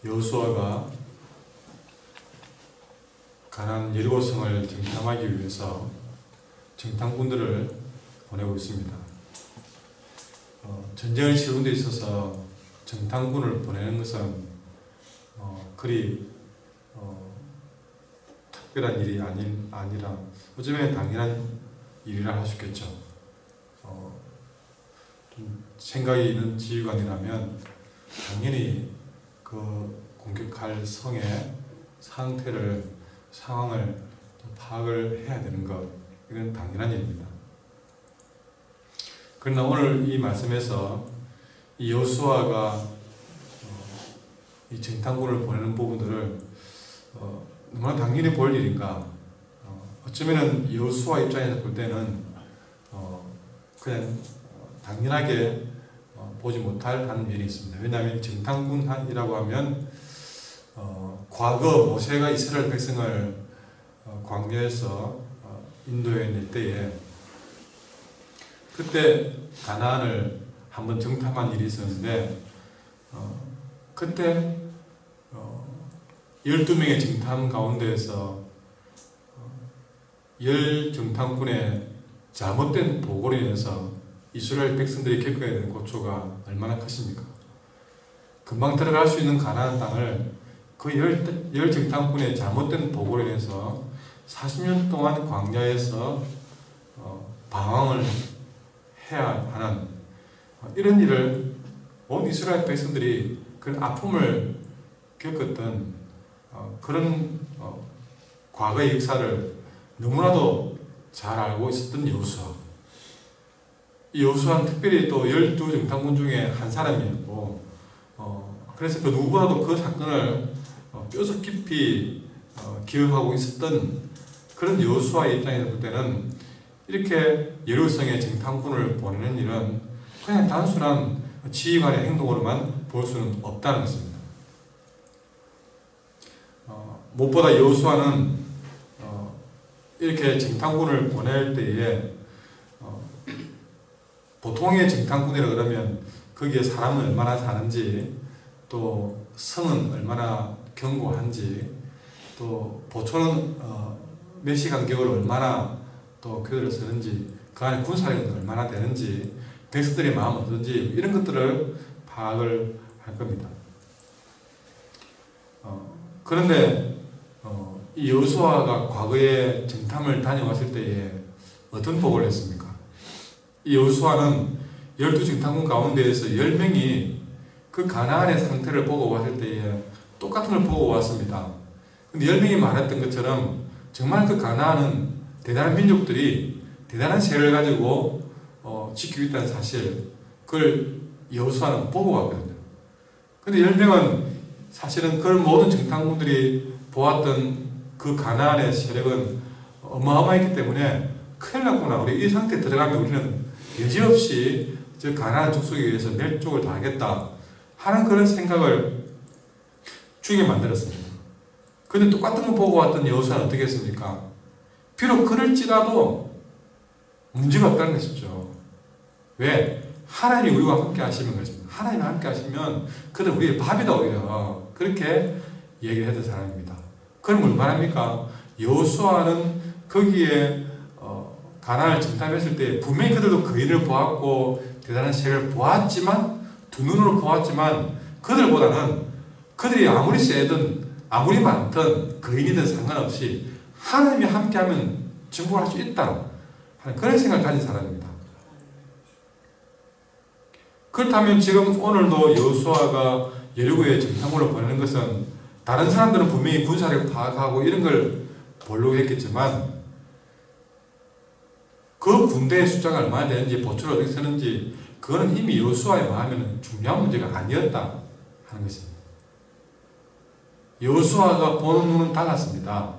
여호수아가 가나안 여리고성을 정탐하기 위해서 정탐꾼들을 보내고 있습니다. 전쟁을 치르는 데 있어서 정탐꾼을 보내는 것은 그리 특별한 일이 아니라 어쩌면 당연한 일이라 할 수 있겠죠. 좀 생각이 있는 지휘관이라면 당연히 그 공격할 성의 상황을 파악을 해야 되는 것, 이건 당연한 일입니다. 그러나 오늘 이 말씀에서 이 여호수아가 이 정탐꾼을 보내는 부분들을 너무나 당연히 볼 일인가, 어쩌면 여호수아 입장에서 볼 때는 그냥 당연하게 보지 못할 하는 면이 있습니다. 왜냐하면 정탐꾼이라고 하면 과거 모세가 이스라엘 백성을 광야에서 인도해 낼 때에 그때 가나안을 한번 정탐한 일이 있었는데 그때 12명의 정탐 가운데에서 10정탐꾼의 잘못된 보고로 인해서 이스라엘 백성들이 겪어야 되는 고초가 얼마나 크십니까? 금방 들어갈 수 있는 가나안 땅을 그 10정탐꾼의 잘못된 보고로 인해서 40년 동안 광야에서 방황을 해야 하는 이런 일을 온 이스라엘 백성들이 그런 아픔을 겪었던 그런 과거의 역사를 너무나도 잘 알고 있었던 여호수아. 이 여호수아는 특별히 또 12정탐꾼 중에 한 사람이었고, 그래서 그 누구보다도 그 사건을 뼈속 깊이 기억하고 있었던 그런 여호수아의 입장에서 볼 때는 이렇게 여리고성에 정탐꾼을 보내는 일은 그냥 단순한 지휘관의 행동으로만 볼 수는 없다는 것입니다. 무엇보다 여호수아는 이렇게 정탐꾼을 보낼 때에 보통의 정탐꾼이라 그러면 거기에 사람은 얼마나 사는지, 또 성은 얼마나 견고한지, 또 보초는 몇 시 간격으로 얼마나 또 교대를 쓰는지, 그 안에 군사력은 얼마나 되는지, 백성들의 마음은 어떤지, 이런 것들을 파악을 할 겁니다. 그런데 이 여호수아가 과거에 정탐을 다녀왔을 때에 어떤 보고를 했습니까? 이 여호수아는 12정탐꾼 가운데에서 10명이 그 가나안의 상태를 보고 왔을 때에 똑같은 걸 보고 왔습니다. 근데 10명이 말했던 것처럼 정말 그 가나안은 대단한 민족들이 대단한 세력을 가지고 지키고 있다는 사실, 그걸 여호수아는 보고 왔거든요. 근데 10명은 사실은 그 모든 정탐꾼들이 보았던 그 가나안의 세력은 어마어마했기 때문에 큰일 났구나, 우리 이 상태에 들어가면 우리는 여지없이 저 가나안 족속에 의해서 멸족을 당하겠다 하는 그런 생각을 주게 만들었습니다. 그런데 똑같은 거 보고 왔던 여호수아는 어떻게 했습니까? 비록 그럴지라도 문제가 없다는 것이죠. 왜? 하나님이 우리와 함께 하시는 것입니다. 하나님이 함께 하시면 그들 우리의 밥이다, 오히려 그렇게 얘기를 했던 사람입니다. 그럼 얼마나 합니까? 여호수아는 거기에 가나안을 정탐했을 때 분명히 그들도 거인을 보았고 대단한 세력을 보았지만, 두 눈으로 보았지만, 그들보다는 그들이 아무리 세든 아무리 많든 거인이든 상관없이 하나님이 함께하면 정복할 수 있다 하는 그런 생각을 가진 사람입니다. 그렇다면 지금 오늘도 여호수아가 여리고에 정탐꾼을 보내는 것은 다른 사람들은 분명히 군사력을 파악하고 이런 걸 보려고 했겠지만 그 군대의 숫자가 얼마나 되는지, 보초를 어떻게 쓰는지, 그거는 이미 여호수아의 마음에는 중요한 문제가 아니었다 하는 것입니다. 여호수아가 보는 눈은 달랐습니다.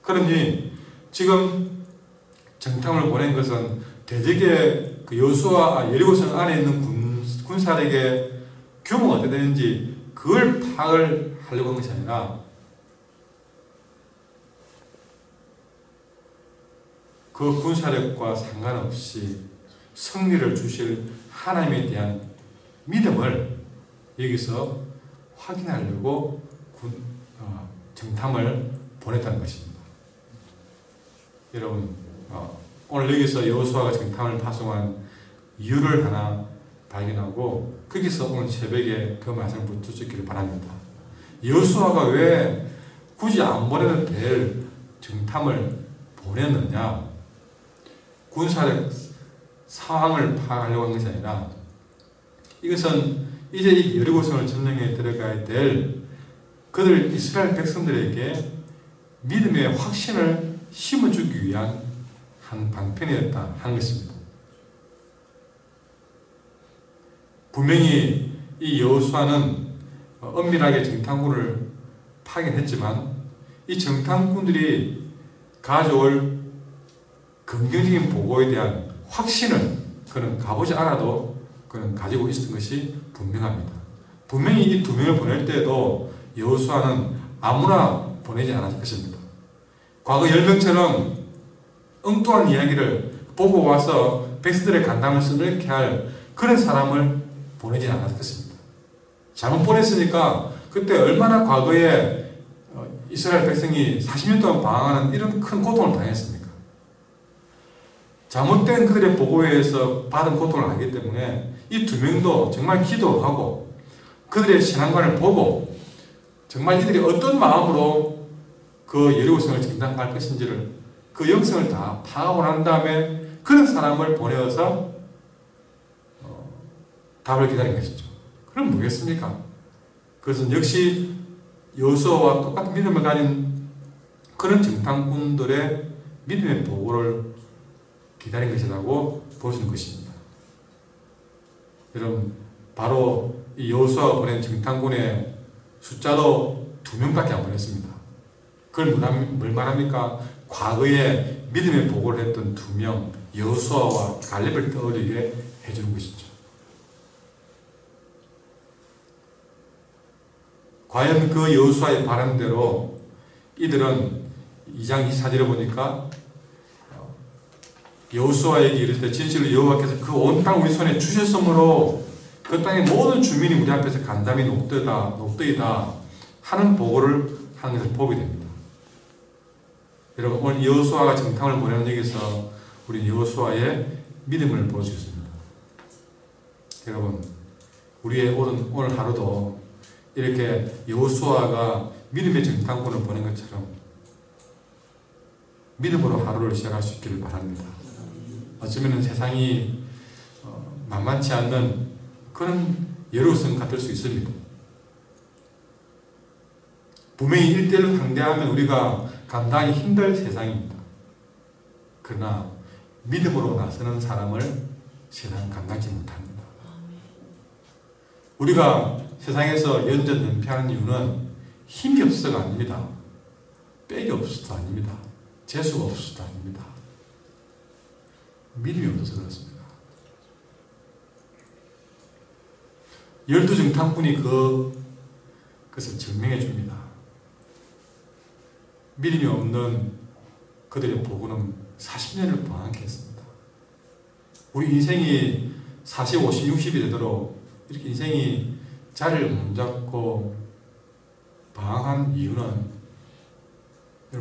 그러니 지금 정탐을 보낸 것은 대적의 그 여호수아 여리고성 안에 있는 군사력의 규모가 어떻게 되는지 그걸 파악을 하려고 한 것이 아니라 그 군사력과 상관없이 승리를 주실 하나님에 대한 믿음을 여기서 확인하려고 정탐을 보냈다는 것입니다. 여러분, 오늘 여기서 여호수아가 정탐을 파송한 이유를 하나 발견하고 거기서 오늘 새벽에 그 말씀을 붙여주기를 바랍니다. 여호수아가 왜 굳이 안 보내도 될 정탐을 보냈느냐? 군사적 상황을 파악하려고 한 것이 아니라 이것은 이제 이 여리고성을 점령해 들어가야 될 그들 이스라엘 백성들에게 믿음의 확신을 심어주기 위한 한 방편이었다 하는 것입니다. 분명히 이 여호수아는 엄밀하게 정탐군을 파견했지만 이 정탐군들이 가져올 긍정적인 보고에 대한 확신을 그는 가보지 않아도 그는 가지고 있었던 것이 분명합니다. 분명히 이 두 명을 보낼 때에도 여호수아는 아무나 보내지 않았을 것입니다. 과거 열병처럼 엉뚱한 이야기를 보고 와서 백성들의 간담을 써넣게 할 그런 사람을 보내지 않았을 것입니다. 잘못 보냈으니까 그때 얼마나 과거에 이스라엘 백성이 40년 동안 방황하는 이런 큰 고통을 당했습니까? 잘못된 그들의 보고에 의해서 받은 고통을 알기 때문에 이 두 명도 정말 기도하고 그들의 신앙관을 보고 정말 이들이 어떤 마음으로 그 여리고성을 정탐할 것인지를 그 영성을 다 파악하고 난 다음에 그런 사람을 보내어서 답을 기다린 것이죠. 그럼 뭐겠습니까? 그것은 역시 여호수아와 똑같은 믿음을 가진 그런 정탐꾼들의 믿음의 보고를 기다린 것이라고 볼 수 있는 것입니다. 여러분, 바로 이 여호수아가 보낸 정탐군의 숫자도 2명밖에 안 보냈습니다. 그걸 뭘 말합니까? 과거에 믿음의 보고를 했던 2명, 여호수아와 갈렙을 떠올리게 해주는 것이죠. 과연 그 여호수아의 바람대로 이들은 2장 24절에 보니까 여호수아에게 이르되 진실로 여호와께서 그 온 땅 우리 손에 주셨으므로 그 땅의 모든 주민이 우리 앞에서 간담이 녹더이다 하는 보고를 하는 것을 보게 됩니다. 여러분, 오늘 여호수아가 정탐을 보내는 여기서 우리 여호수아의 믿음을 볼 수 있습니다. 여러분, 우리의 오늘 하루도 이렇게 여호수아가 믿음의 정탐꾼을 보낸 것처럼 믿음으로 하루를 시작할 수 있기를 바랍니다. 어쩌면 세상이 만만치 않는 그런 여리고성 같을 수 있습니다. 분명히 1대1로 상대하면 우리가 감당하기 힘들 세상입니다. 그러나 믿음으로 나서는 사람을 세상은 감당하지 못합니다. 우리가 세상에서 연전연패하는 이유는 힘이 없어서가 아닙니다. 빽이 없어서도 아닙니다. 재수가 없어서도 아닙니다. 믿음이 없어서 그렇습니다. 12정탐꾼이 그것을 증명해 줍니다. 믿음이 없는 그들의 보고는 40년을 방황케 했습니다. 우리 인생이 40, 50, 60이 되도록 이렇게 인생이 자리를 못 잡고 방황한 이유는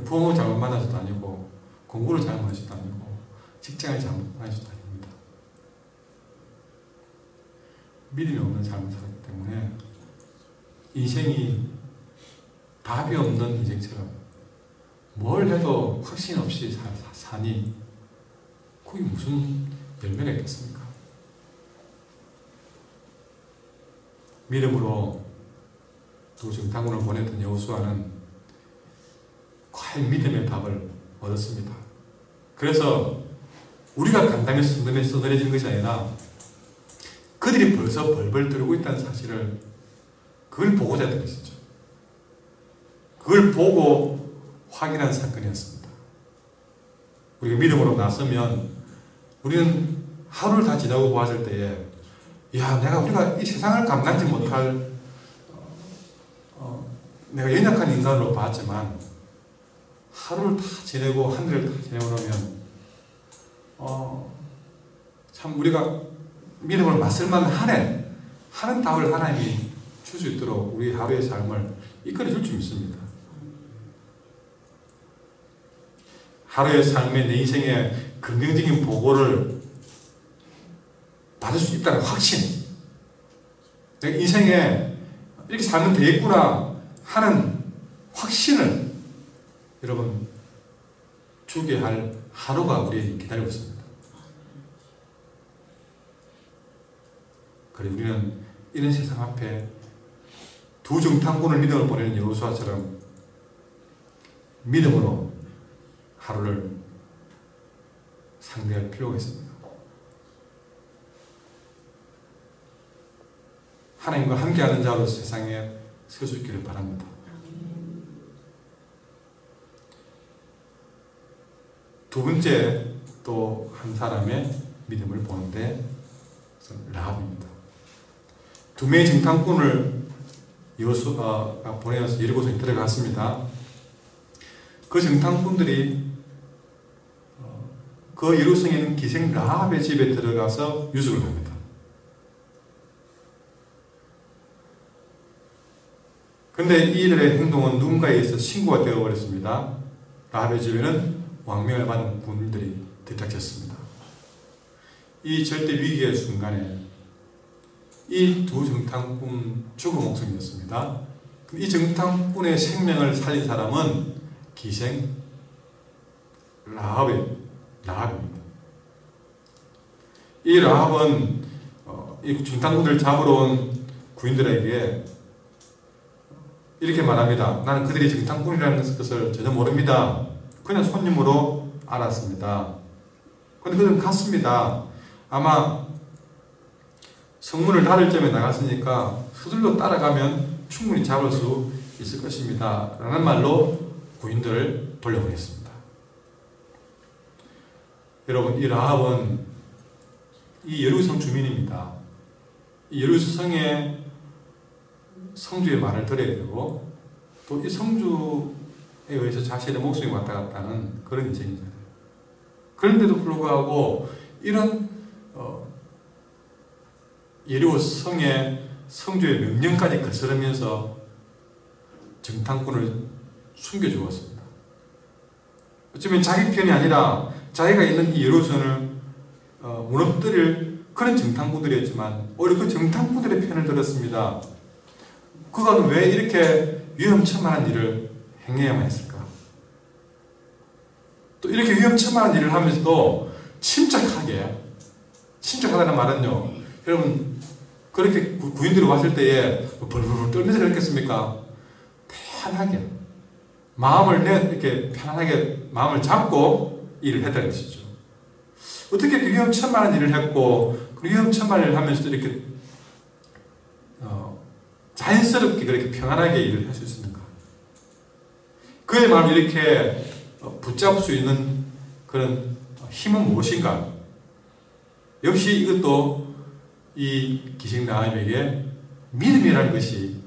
부모 잘못 만나서도 아니고 공부를 잘못해서도 아니고 직장을 잘못 다니서도 아닙니다. 믿음이 없는 삶을 살았기 때문에 인생이 답이 없는 인생처럼 뭘 해도 확신 없이 사니 그게 무슨 열매가 있겠습니까? 믿음으로 두 정탐꾼을 보냈던 여호수아는 과연 믿음의 답을 얻었습니다. 그래서 우리가 간담이 써내려진 것이 아니라 그들이 벌써 벌벌 떨고 있다는 사실을 그걸 보고자 했던 것이죠. 그걸 보고 확인한 사건이었습니다. 우리가 믿음으로 나서면 우리는 하루를 다 지나고 보았을 때에 우리가 이 세상을 감당하지 못할 내가 연약한 인간으로 봤지만 하루를 다 지내고 한 해를 다 지내고 나면 참 우리가 믿음으로 맞설 만한 하는 답을 하나님이 줄 수 있도록 우리 하루의 삶을 이끌어 줄 수 있습니다. 하루의 삶에 내 인생의 긍정적인 보고를 받을 수 있다는 확신, 내 인생에 이렇게 살면 되겠구나 하는 확신을 여러분 주게 할 하루가 우리에게 기다리고 있습니다. 그리고 우리는 이런 세상 앞에 두 정탐꾼을 믿음을 보내는 여호수아처럼 믿음으로 하루를 상대할 필요가 있습니다. 하나님과 함께하는 자로 세상에 설 수 있기를 바랍니다. 두 번째 또 한 사람의 믿음을 보는데 라합입니다. 두 명의 정탐꾼을 여호수아가 보내어서 여리고성에 들어갔습니다. 그 정탐꾼들이 그 여리고성에 있는 기생 라합의 집에 들어가서 유숙을 합니다. 그런데 이들의 행동은 누군가에 의해서 신고가 되어버렸습니다. 라합의 집에는 왕명을 받은 군인들이 들락쳤습니다. 이 절대 위기의 순간에 이 두 정탐꾼 죽은 목숨이었습니다. 이 정탐꾼의 생명을 살린 사람은 기생 라합입니다. 이 라합은 이 정탐꾼을 잡으러 온 구인들에게 이렇게 말합니다. 나는 그들이 정탐꾼이라는 것을 전혀 모릅니다. 그냥 손님으로 알았습니다. 그런데 그들은 갔습니다. 아마 성문을 닫을 점에 나갔으니까 서둘러 따라가면 충분히 잡을 수 있을 것입니다. 라는 말로 구인들을 돌려보냈습니다. 여러분, 이 라합은 이 여리고성 주민입니다. 이 여리고성의 성주의 말을 들어야 되고 또 이 성주에 의해서 자신의 목숨이 왔다 갔다 하는 그런 인생이잖아요. 그런데도 불구하고 이런 여리고성의 성주의 명령까지 거스르면서 정탐꾼을 숨겨주었습니다. 어쩌면 자기 편이 아니라 자기가 있는 이 여리고성을 무너뜨릴 그런 정탐꾼들이었지만 오히려 그 정탐꾼들의 편을 들었습니다. 그가 왜 이렇게 위험천만한 일을 행해야만 했을까? 또 이렇게 위험천만한 일을 하면서도 침착하다는 말은요, 여러분 그렇게 구인들이 왔을 때에 벌벌 떨면서 그랬겠습니까? 편하게 이렇게 편안하게 마음을 잡고 일을 했다는 것이죠. 어떻게 위험천만한 일을 했고 위험천만한 일을 하면서도 이렇게 자연스럽게 그렇게 평안하게 일을 할 수 있습니까? 그의 마음을 이렇게 붙잡을 수 있는 그런 힘은 무엇인가? 역시 이것도 이 기생 라합에게 믿음이라는 것이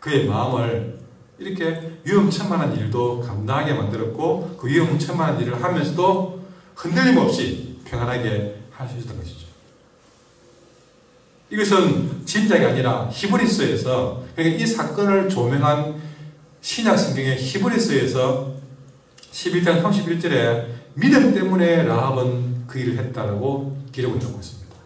그의 마음을 이렇게 위험천만한 일도 감당하게 만들었고 그 위험천만한 일을 하면서도 흔들림 없이 평안하게 할 수 있었던 것이죠. 이것은 진작이 아니라 히브리서에서, 그러니까 이 사건을 조명한 신약 성경의 히브리서에서 11장 31절에 믿음 때문에 라합은 그 일을 했다라고 기록을 하고 있습니다.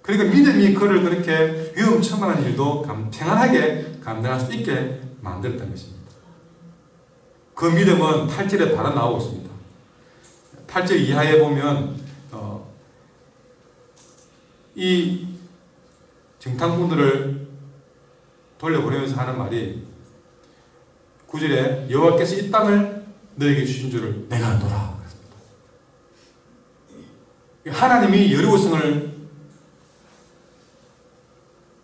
그러니까 믿음이 그를 그렇게 위험천만한 일도 평안하게 감당할 수 있게 만들었다는 것입니다. 그 믿음은 8절에 바로 나오고 있습니다. 8절 이하에 보면 이 정탐꾼들을 돌려보내면서 하는 말이 9절에 여호와께서 이 땅을 너에게 주신 줄을 내가 안노라. 하나님이 여리고성을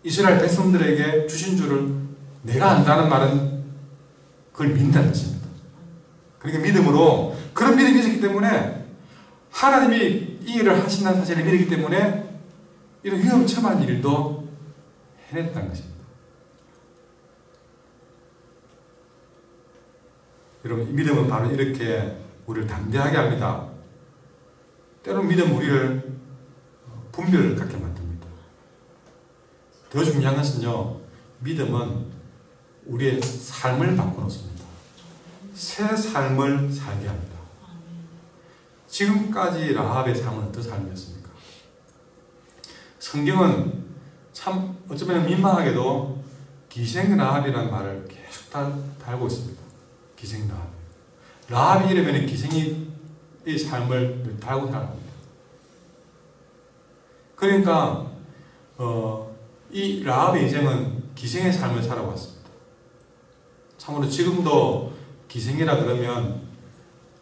이스라엘 백성들에게 주신 줄을 내가 안다는 말은 그걸 믿는다는 것입니다. 그러니까 믿음으로, 그런 믿음이 있었기 때문에 하나님이 이 일을 하신다는 사실을 믿기 때문에 이런 위험천만한 일도 해냈다는 것입니다. 여러분, 믿음은 바로 이렇게 우리를 담대하게 합니다. 때로는 믿음 우리를 분별을 갖게 만듭니다. 더 중요한 것은요, 믿음은 우리의 삶을 바꿔놓습니다. 새 삶을 살게 합니다. 지금까지 라합의 삶은 어떤 삶이었습니까? 성경은 참 어쩌면 민망하게도 기생 라합이라는 말을 계속 달고 있습니다. 기생 라합. 라합이 이러면 기생이 이 삶을 달고 살아갑니다. 그러니까 이 라합의 인생은 기생의 삶을 살아왔습니다. 참으로 지금도 기생이라 그러면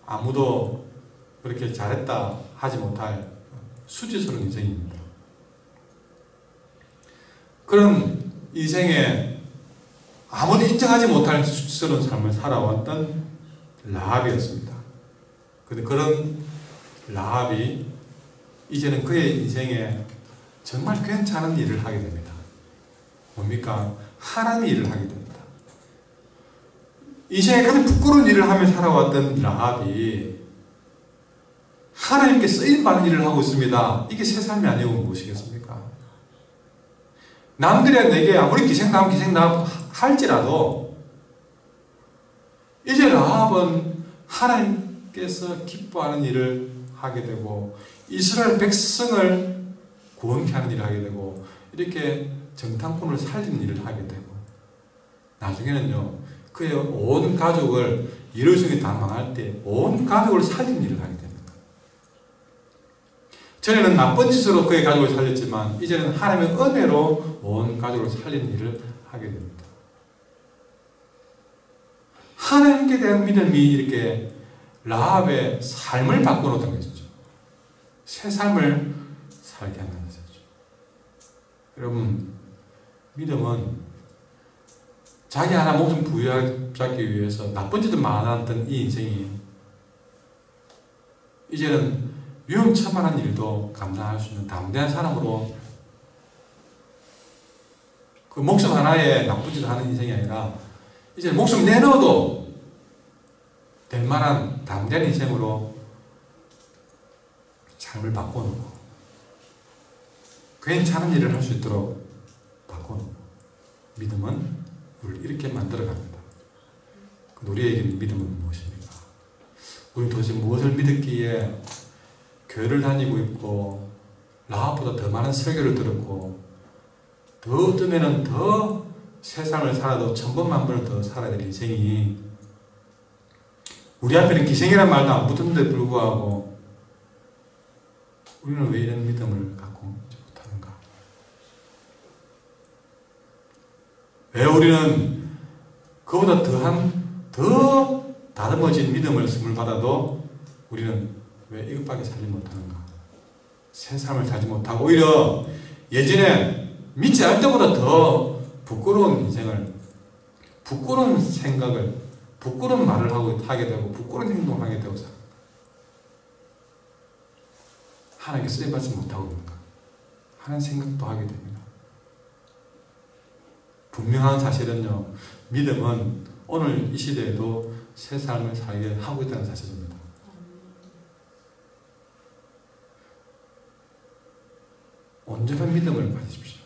아무도 그렇게 잘했다 하지 못할 수치스러운 인생입니다. 그런 인생에 아무도 인정하지 못할 수치스러운 삶을 살아왔던 라합이었습니다. 그런데 그런 라합이 이제는 그의 인생에 정말 괜찮은 일을 하게 됩니다. 뭡니까? 하나님의 일을 하게 됩니다. 인생에 가장 부끄러운 일을 하며 살아왔던 라합이 하나님께 쓰임받는 일을 하고 있습니다. 이게 새 삶이 아니고 무엇이겠습니까? 남들이 내게 아무리 기생나무 할지라도 이제 라합은 하나님께서 기뻐하는 일을 하게 되고 이스라엘 백성을 구원케 하는 일을 하게 되고 이렇게 정탐꾼을 살리는 일을 하게 되고 나중에는요 그의 온 가족을 예루살렘이 다 망할 때 온 가족을 살리는 일을 하게 됩니다. 전에는 나쁜 짓으로 그의 가족을 살렸지만 이제는 하나님의 은혜로 온 가족을 살리는 일을 하게 됩니다. 하나님께 대한 믿음이 이렇게 라합의 삶을 바꿔놓던 것이죠. 새 삶을 살게 하는 것이죠. 여러분, 믿음은 자기 하나 목숨 부여잡기 위해서 나쁜 짓을 많았던 이 인생이 이제는 위험천만한 일도 감당할 수 있는 담대한 사람으로 그 목숨 하나에 나쁜 짓을 하는 인생이 아니라 이제 목숨 내놓아도 될 만한 담대한 인생으로 삶을 바꿔놓고 괜찮은 일을 할 수 있도록 바꿔놓고 믿음은 우리를 이렇게 만들어갑니다. 우리에게 믿음은 무엇입니까? 우리는 도대체 무엇을 믿었기에 교회를 다니고 있고 라합보다 더 많은 설교를 들었고 더 어쩌면 더 세상을 살아도 천번만번을 더 살아야 될 인생이 우리 앞에는 기생이라는 말도 안 붙었는데 불구하고 우리는 왜 이런 믿음을 갖고 못하는가? 왜 우리는 그보다 더 다듬어진 믿음을 선물 받아도 우리는 왜 이것밖에 살지 못하는가? 새 삶을 살지 못하고 오히려 예전에 믿지 않을 때보다 더 부끄러운 인생을, 부끄러운 생각을, 부끄러운 말을 하게 되고 부끄러운 행동을 하게 되고 하나님께 쓰임받지 못하고 있는가 하는 생각도 하게 됩니다. 분명한 사실은요, 믿음은 오늘 이 시대에도 새 삶을 살게 하고 있다는 사실입니다. 온전한 믿음을 가지십시오.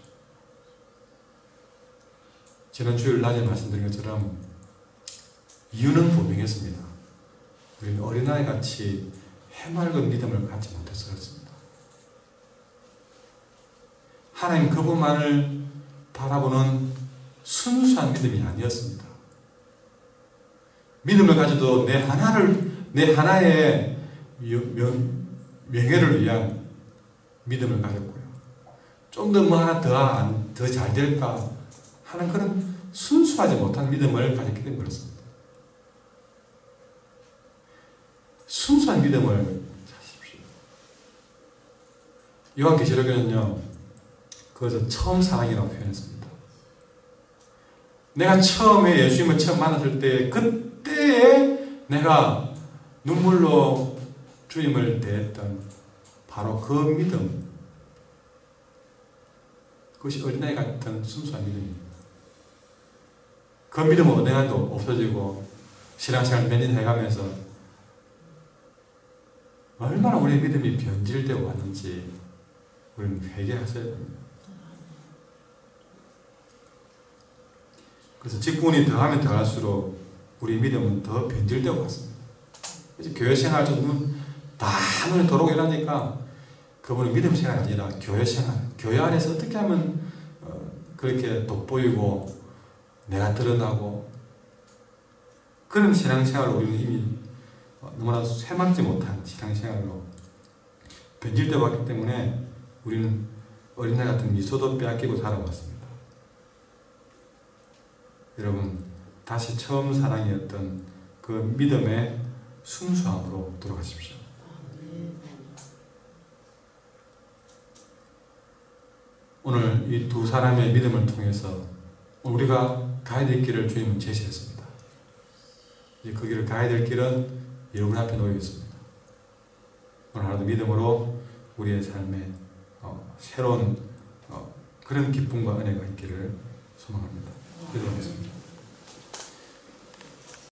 지난 주일 낮에 말씀드린 것처럼 이유는 분명했습니다. 우리는 어린아이 같이 해맑은 믿음을 갖지 못해서 그렇습니다. 하나님 그분만을 바라보는 순수한 믿음이 아니었습니다. 믿음을 가져도 내 하나의 명예를 위한 믿음을 가졌고요. 좀 더 뭐 하나 더 잘 될까 하는 그런 순수하지 못한 믿음을 가졌기 때문에 그렇습니다. 순수한 믿음을 가지십시오. 요한계시록에는요, 그것을 처음 사랑이라고 표현했습니다. 내가 처음에 예수님을 처음 만났을 때 그때에 내가 눈물로 주님을 대했던 바로 그 믿음, 그것이 어린아이 같은 순수한 믿음입니다. 그 믿음은 어느 날도 없어지고 신앙생활 몇 년 해가면서 얼마나 우리의 믿음이 변질되어 왔는지 우리는 회개하셔야 됩니다. 그래서 직분이 더하면 더할수록 우리 믿음은 더 변질되고 갔습니다. 그래서 교회 생활 다 눈에 도록 일하니까 그분은 믿음 생활이 아니라 교회 생활, 교회 안에서 어떻게 하면 그렇게 돋보이고 내가 드러나고 그런 신앙생활을 우리는 이미 너무나 쇠막지 못한 신앙생활로 변질되어 왔기 때문에 우리는 어린애 같은 미소도 빼앗기고 살아왔습니다. 여러분, 다시 처음 사랑이었던 그 믿음의 순수함으로 돌아가십시오. 오늘 이 두 사람의 믿음을 통해서 우리가 가야 될 길을 주님은 제시했습니다. 그 길을 가야 될 길은 여러분 앞에 놓여 있습니다. 오늘 하루도 믿음으로 우리의 삶에 새로운 그런 기쁨과 은혜가 있기를 소망합니다. 기도하겠습니다.